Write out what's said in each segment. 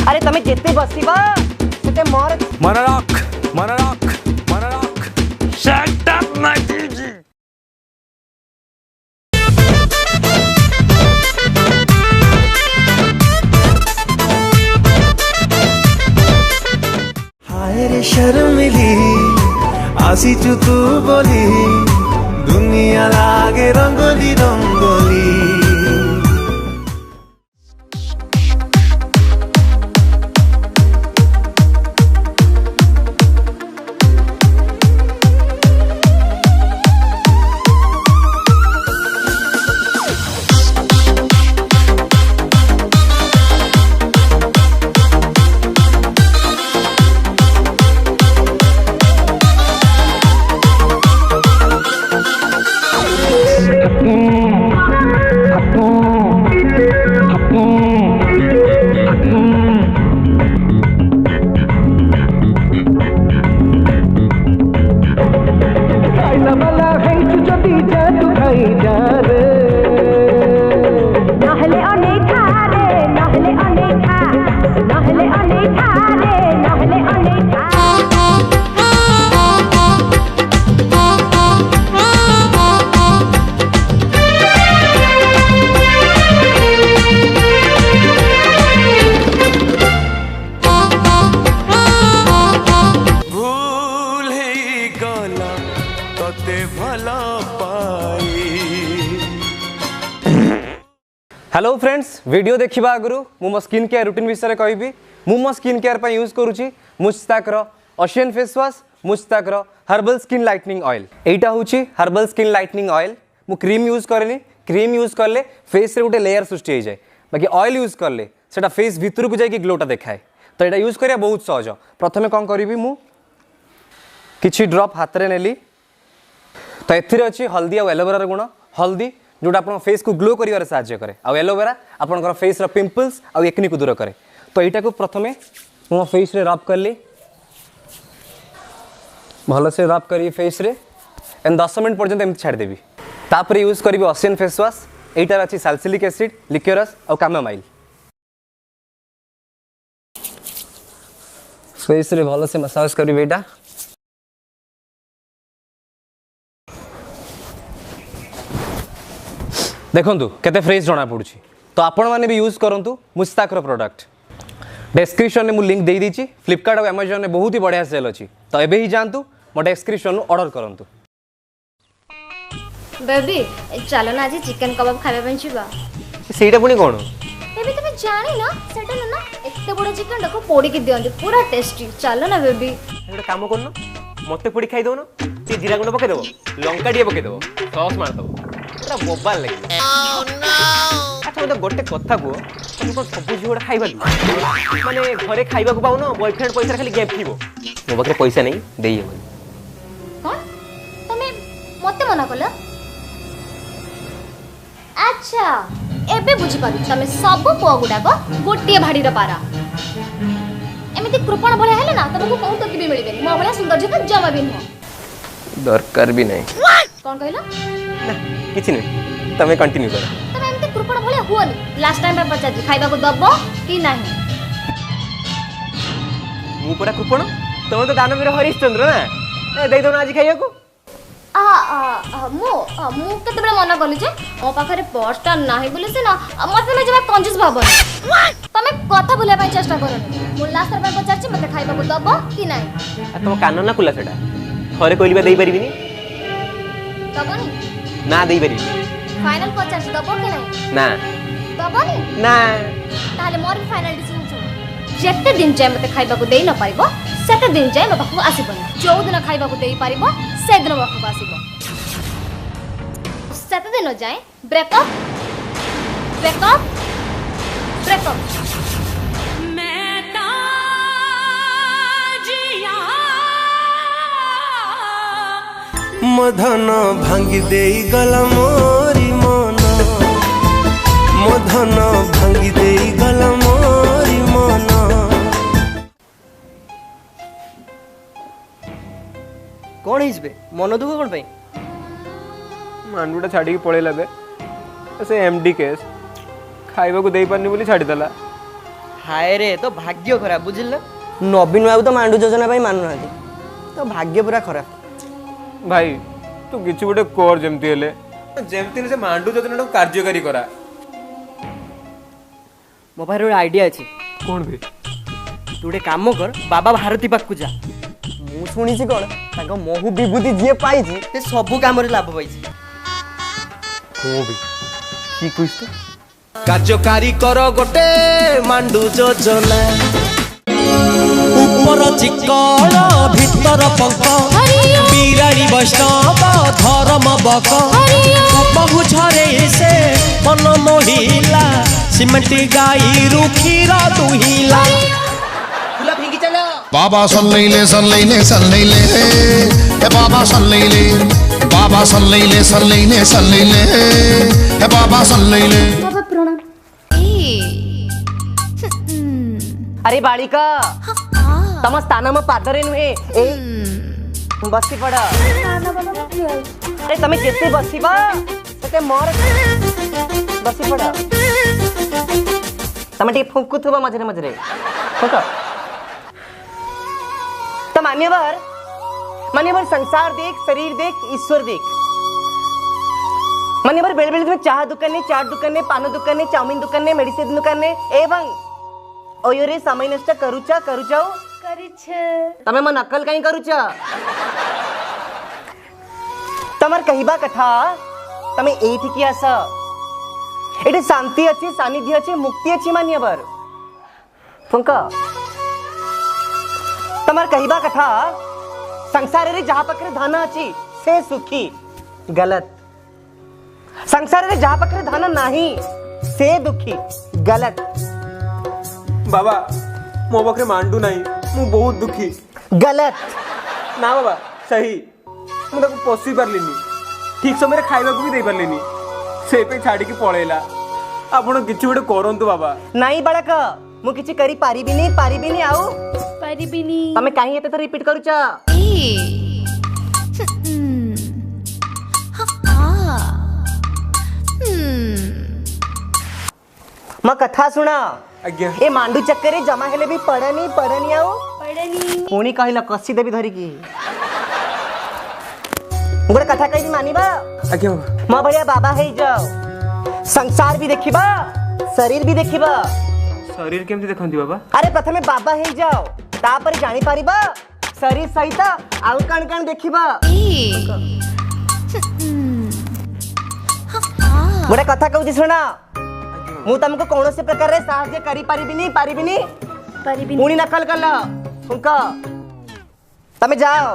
अरे तमे जेते बसिबा सेते मोर मन रख शट अप माटी जी। हाय रे शर्मिली आसीचु तू बोली दुनिया लागे rangoli rangoli. Hello friends, video देखा आगु मो स्किन केयर रूटीन विषय में कहबी। मो स्किन केयर पर यूज करुँची मुस्ताकर ओशियन फेस वाश, मुस्ताकर हर्बल स्किन लाइटनिंग ऑयल। एटा होची हर्बल स्किन लाइटनिंग ऑयल। मु क्रीम यूज करेनी। क्रीम यूज करले फेस रे गोटे लेयर सृष्टि हो जाए, बाकी ऑयल यूज करले सेटा फेस भितर को जाके ग्लोटा देखाए। तो यहाँ यूज करिया बहुत सहज। प्रथमे कौन करी मु किछि ड्रॉप हाथ रे नेली। तो एथिरे अछि हल्दी और एलोवेरा गुण। हल्दी जोटा आप फेस को ग्लो कर साहाय्य करे, आ एलोवेरा आपंकर फेस रो पिंपल्स आ एक्नी को दूर करे। तो यहाँ को प्रथमे मो फेस रे रब करली, भल से रब करी फेस रे एंड 10 मिनट पर्यंत एम छाड़देवी। तापर यूज करी ओशियन फेस वाश। एटार अच्छी साल्सिलिक एसिड, लिक्योरस और कामोमाइल। फेस रे भल से मसाज करी एटा। देखंतु केते फ्रेश जना पड़ुछि। तो आपण माने भी यूज करंतु मुस्ताकर प्रोडक्ट। डिस्क्रिप्शन में मु लिंक दे दीची। फ्लिपकार्ट और अमेजन में बहुत ही बढ़िया सेल अछि। तो एबे ही जानतु मो डिस्क्रिप्शन ऑर्डर करंतु। बेबी चलो ना आज चिकन कबाब खाଇବା ପାଇଁ ଯିବା। ସେଇଟା पुणी कोन? बेबी तुम जानी ना सेटा ना एते बड़ चिकन देखो पोड़ी के दियंती पूरा टेस्टी। चलो ना बेबी। एटा काम करनो मते पोड़ी खाई दो ना। ती जीरा गुंड पके देबो, लंका टिए पके देबो, सॉस मार देबो। एटा बोबाल लागि। Oh no. अच्छा तो गोटे कथा को तुम को सब झोड़ खाइबा माने घरे खाइबा को पाउ ना। बॉयफ्रेंड पैसा खाली गेम थीबो। मो बकरे पैसा नहीं देई हेबो। कौन तमे मते मना कला? अच्छा एबे बुझी पाबी तमे सब पुआ गुडा को गोटिए भाड़ी रे पारा। एमिति कृपण भले हेले ना तुमको कहू तो कि भी मिलबे। मो भले सुंदर जे जमा भी न दरकार भी नहीं। कौन कहला? ना किछि नहीं, तमे कंटिन्यू करो। तमे एमिति कृपण भले हुओनी। लास्ट टाइम पे पचाजी खाइबा को दबो कि नहीं? मु पूरा कृपण तमे तो दानवीर हरिश्चंद्र ना। ए देई दो ना आज खाइया को। मु केते बेला मना कली जे ओ पाखरे पर्सटा नाही बोले से ना मते में जबा कंजूस भाबन। तमे कथा भुलिया पय चेष्टा करनी। मु लास्ट टाइम पे पचाची मते खाइबा को दबो कि नहीं? आ तुम कान ना खुला सेटा थरे कहलिबा देई परिबिनी। दबोनी ना देई परिबी। फाइनल पचाची दबो कि नहीं? ना दबोनी ना। ताले मोर फाइनल डिसीजन सुन। जेते दिन जाय मते खाइबा को देई न पाइबो सेते दिन जाय मते पाखु आसीबनी। जो दिन खाइबा को देई पारिबो से दिन पाखु आसीबो। सेते दिन जाय ब्रेकअप ब्रेकअप ब्रेकअप। मधन भांगी देई गला मोरी मन, मधन भांगी देई गला मोरी मन। कौन हिसबे मन दुख कौन पाई? मांडूटा छाड़ी पड़ेला बे से एमडी केस खाइबा को देई पारनी बोली छाड़ी दला। हाय रे तो भाग्य खराब बुझिल ना नवीन बाबू तो मांडू योजना मानु ना तो भाग्य पूरा खराब भाई तू किसी गोटे कर जमती हेले जमती से मांडू योजना कार्यकारी करा मो पाखे गोटे आइडिया अच्छी कौन भी तू गोटे काम कर बाबा भारती पाखु जा मु शुणी कौन तांको महू विभूति जी पाई से सबू काम लाभ पाई कौन भी की कुछ तो କାର୍ଯ୍ୟକାରୀ କର ଗୋଟେ ମାଣ୍ଡୁ ଯୋଜନା ଉପର ଚିକଣ ଭିତର ପଙ୍କ ବିରାଡ଼ି ବୈଷ୍ଣବ ଧର୍ମ ବକ ବହୁ ଝରେ ସେ ମନ ମୋହିଲା ସିମେଣ୍ଟ ଗାଈରୁ କ୍ଷୀର ଦୁହିଲା बाबा सन ले सन ले सन ले हे बाबा सन ले बाबा सन ले सन ले सन ले हे बाबा सन ले बाबा प्रणाम अरे बालिका तम स्थान में पादरे नुहे ए बसी पड़ अरे तमे जेते बसीबा सेते मोर बसी पड़ तमे टी फुंकुथुबा मझरे मझरे फुंक तो मान्यवर संसार देख शरीर देख ईश्वर देख मान्यवर बेल बेल तुम्हें चाह दुकान चाट दुकान पान दुकान चाउमीन दुकान मेडिसिन दुकान एवं ओयोरे समय नष्ट करूचा करूचाओ तमे मन नकल कहीं करूचा तमर कहिबा कथा तमे एठी की आस एठी शांति अछि सानिध्य अछि मुक्ति अछि मान्यवर फुंका तमर कहिबा कथा संसार रे जहाँ पकरे धन अछि से सुखी गलत संसार रे जहाँ पकरे धन नहीं से दुखी गलत बाबा मो पाखे मांडू नहीं मु बहुत दुखी गलत ना बाबा सही मुझे पशि पार्लिनी ठीक समय खाइबा भी दे पार्लिनी से पे छाड़ी की पळेला आपण किछि गोटे करंतु बाबा नहीं बड़क मु किछि करी पारिबिनी आउ परिबिनी तमे काहे एते तो रिपीट करूचा म कथा सुना आज्ञा ए मांडू चक्करे जमा हेले भी पड़नी आउ पुणी कहला कसी देवी धरी की गोटे कथा कही मानिबा आज्ञा म भलिया बाबा हे जाओ संसार भी देखिबा शरीर भी देखिबा शरीर केमती देखंती बाबा अरे प्रथमे बाबा हे जाओ तापर जानी पारिबा शरीर सहित आउ कण कण देखिबा गोटे कथा कहूची सुना मु तुमको कौन से प्रकार रे साहाय्य करी पारिबिनी पुणी नकल कल फुंक तमे जाओ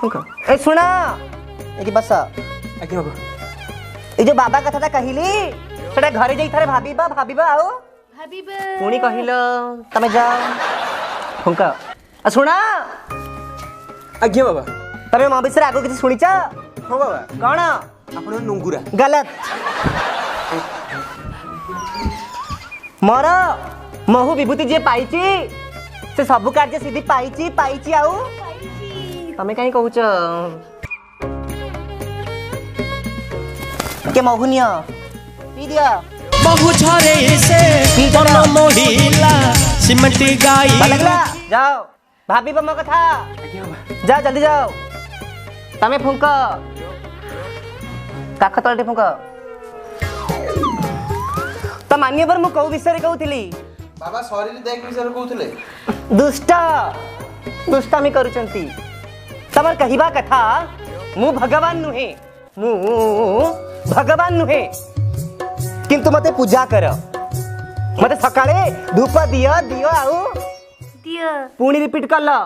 फुंक ए सुना एकी बस आज्ञा बाबा ए जो बाबा कथाटा कहिली सेटा घरे जाई थारे भाबिबा आओ पुणी कहिल तमे जाओ फुंक आ सुना आज्ञा बाबा तमे मो विषय आगो किछि सुनिचा हो बाबा कौन आपण नुंगुरा गलत मोर महू विभूति जे पाइची से सब कार्य सिद्धि पाइची आउ तमे काई कहूच के महूनिया पी दिया बहु झरे से मन मोहिला सिमट गाई लगला जाओ भाभी बम कथा जा जल्दी जाओ तमे फुंक काख तळटे फुंक तो मान्यवर मु कौ विषय कहूली बाबा शरीर देख विषय कहूले दुष्टामी करूचंती तमर कहिबा कथा मु भगवान नुहे किंतु मते पूजा कर मते सकाळे धूप दियो आउ पुणी रिपीट कर लो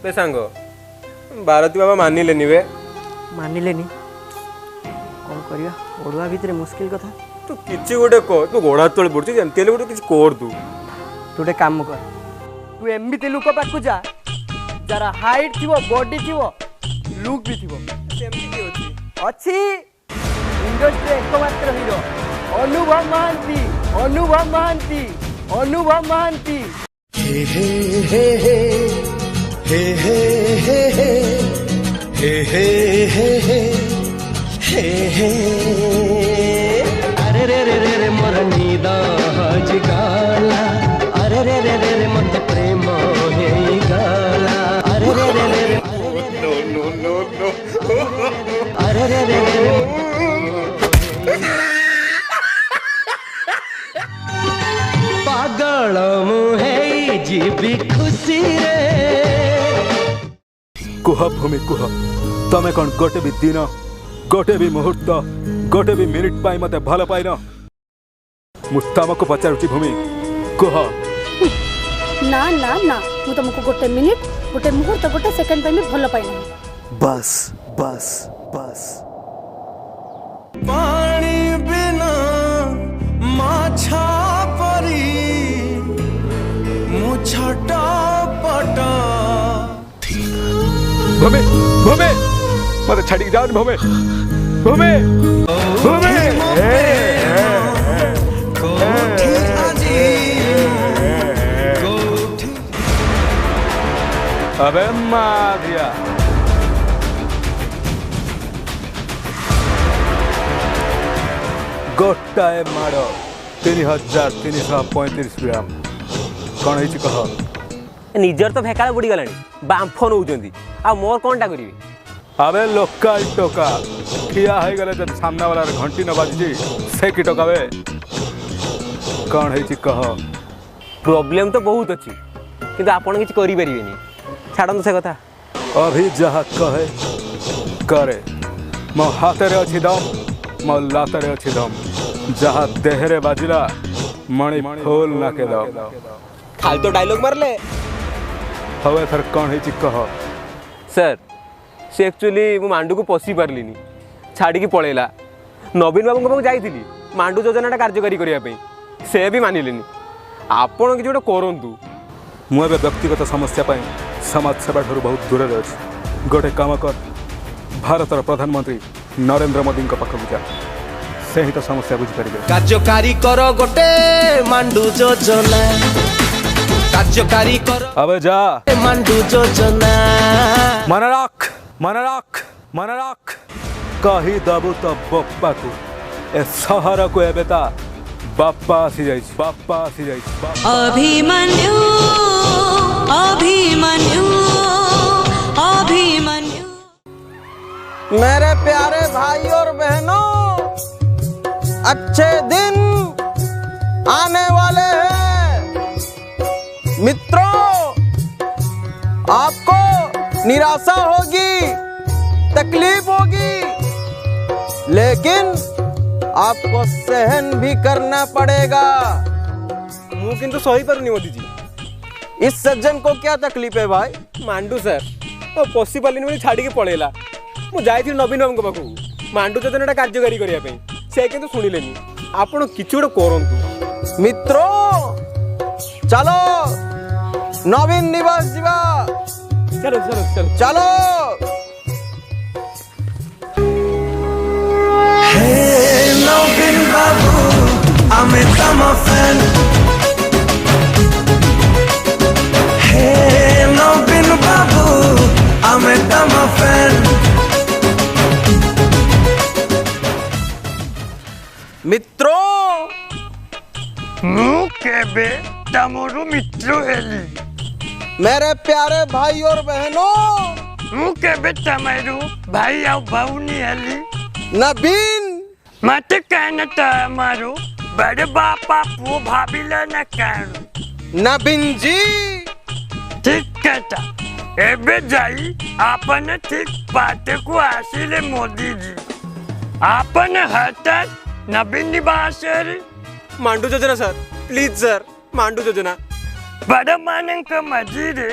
बे सांग भारती बाबा मानिलेनी बे मानिलेनी कौन करिया ओडुआ भितरे मुश्किल कथा तू किछि गोटे को तू गोड़ा तळे पड़छ जेमते ले गोटे किछि कर तू तू गोटे काम कर तू एमबिते लुक पाखु जा जरा हाइट थिवो बॉडी थिवो लुक भी थिवो सेमती की होची अच्छी इंडस्ट्री एकमात्र हीरो अनुभव महांती हे हे हे हे हे हे हे हे हे हे हे हे हे हे अरे रे रे रे रे मोर निद हजिगला अरे रे रे रे रे मत प्रेम हेगला अरे रे रे रे रे नो नो नो नो अरे रे रे रे पागल मुहे जीवी खुशी रे कुह भूमि कुह तमें कौन गोटे भी दिन गोटे भी मुहूर्त गोटे भी मिनिट पाई मते भल पाइन मु तुमको पचारुची भूमि कुह ना ना ना मु तुमको गोटे मिनिट गोटे मुहूर्त गोटे सेकंड पे भी भल पाइना बस बस बस पानी बिना माछा परी मुछटा पटा भूमि भूमि मत छड़ी जाओ भूमि भूमि भूमि अबे मारिया गोटाए माड़ 3335 ग्राम कौन है कह निजर तो फेकाल बुड़ी गलानी बांफ नौचंदी आ मोर कोनटा करिवे अबे लोकल टोका खिया है गले जब सामने वाला घंटी न बाजी से की टोकावे कौन है कह प्रॉब्लम तो बहुत अच्छी किंतु आपण किछ करि परिबेनी छाडन से कथा अभी जहाँ कहे करे मो हाथ रे अच्छी दम मो लात रे अच्छी दम जहाँ देहरे बाजिला मणि फूल ना के दम खाली तो डायलॉग मारले हवे थर कौन है कह सर से एक्चुअली मु मांडू को पसी पारलिनी छाड़ी की पळेला नवीन बाबू को पाक जाईथिली मांडू योजनाटा कार्यकारी करिया पे से भी मानिलेनी आपण कि जोटा करंतु मु एबे व्यक्तिगत समस्या पाई समाज सेवा ठार बहुत दूर अच्छी गोटे काम कर भारतर प्रधानमंत्री नरेंद्र मोदी पाखक जा से ही तो समस्या बुझीपारे कार्यकारी कर गोटे मांडू योजना कार्यकारी कर अबे जा मांडू योजना मन रख कही दबु तो बप्पा को ए सहर को एबेता बाप्पा आसी जाई अभिमन्यु अभिमन्यु अभिमन्यु मेरे प्यारे भाई और बहनों, अच्छे दिन आने वाले हैं। मित्रों, आपको निराशा होगी, तकलीफ होगी, लेकिन आपको सहन भी करना पड़ेगा। मु किंतु सही पारुनी मोदी जी। इस सज्जन को क्या तकलीफ है भाई? मांडू सर तो पशि पालिनी बोली छाड़ी के पळेला। मु जाइथि नवीन बाबू पाखु मांडू योजनाटा कार्यकारी करिया पे से किंतु सुनिलेनी। आपण किछु गोटे करंतु। मित्रों, चलो नवीन निवास जीवा। चलो चलो चलो चलो। Hey, Nobin Babu, I'm a fan. Hey, Nobin Babu, I'm a fan. मित्रों, केबे तमोरु मित्रो हेली। मेरे प्यारे भाई और बहनों, केबे तमरु भाई और बाउनी हेली। नवीन मत कहना तमारो बड़े बापा पु भाबिले न कहनु। नवीन जी ठीक कहता। एबे जाई आपने ठीक बात को आसिले मोदी जी। आपने हटात नवीन निवास मांडू योजना सर, प्लीज सर, मांडू योजना। बड़ा मानक मजीरे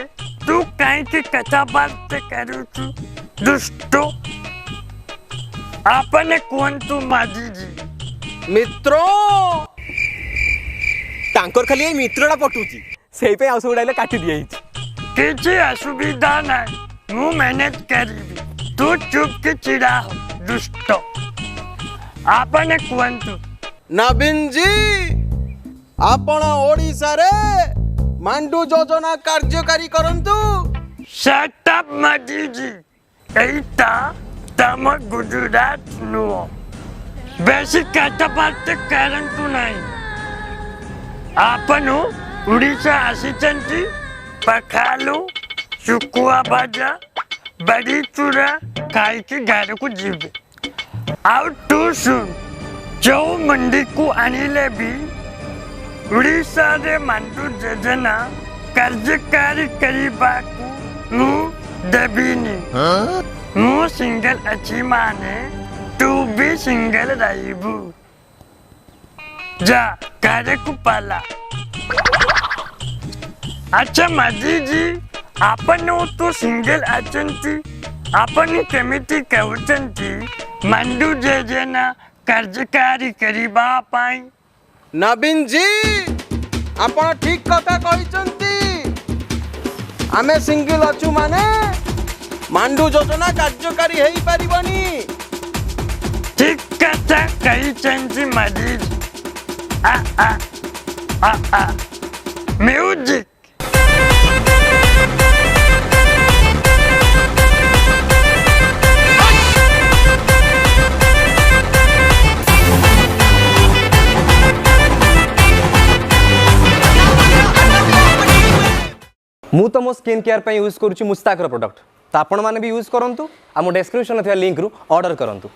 तू कहीं की कथा बात करू तू दुष्टो। आपने कौन तू माजी जी? मित्रों, तांकर खाली मित्रटा पटुची सेई पे आउस गुडाले काटी दियाई। किसी असुविधा नहीं, मु मैनेज करी। तू चुप के चिड़ा हो दुष्टो। आपने कौन तू? नवीन जी, आपण ओडिसा रे मांडू योजना कार्यकारी करंतु। शट अप माजी जी। ଏଇଟା ତମ ଗୁଜୁରାଟ ନୁହଁ ବେଶୀ କଥାବାର୍ତ୍ତା କରନ୍ତୁ ନାହିଁ ଆପଣ ଓଡ଼ିଶା ଆସିଛନ୍ତି ପଖାଳ ଶୁଖୁଆ ଭଜା ବଡ଼ି ଚୁରା ଖାଇକି ଘରକୁ ଯିବେ ଆଉ ତୁ ଶୁଣ ଯେଉଁ ମଣ୍ଡିକୁ ଆଣିଲେ ବି ଓଡ଼ିଶାରେ ମାଣ୍ଡୁ ଯୋଜନା କାର୍ଯ୍ୟକାରୀ କରିବାକୁ ମୁଁ ଦେବିନି ମୁଁ ସିଙ୍ଗଲ ଅଛି ମାନେ ତୁ ବି ସିଙ୍ଗଲ ରହିବୁ जा कार्य को पाला अच्छा माजी जी आपण तो सिंगल आचंती आपण केमिति कहउचंती मांडू योजना कार्यकारी करिबा पाई नवीन जी आपण ठीक कथा कहिचंती आमे सिंगल अछु माने मांडू योजना कार्यकारी हेई परिबनी ठीक कथा कहिचंती माजी जी म्यूजिक मु तो मो स्किन केयर पे यूज करूची मुस्ताकर प्रोडक्ट तो आपण माने भी यूज करंतु आ मो डिस्क्रिप्शन थिया लिंक रु ऑर्डर करंतु।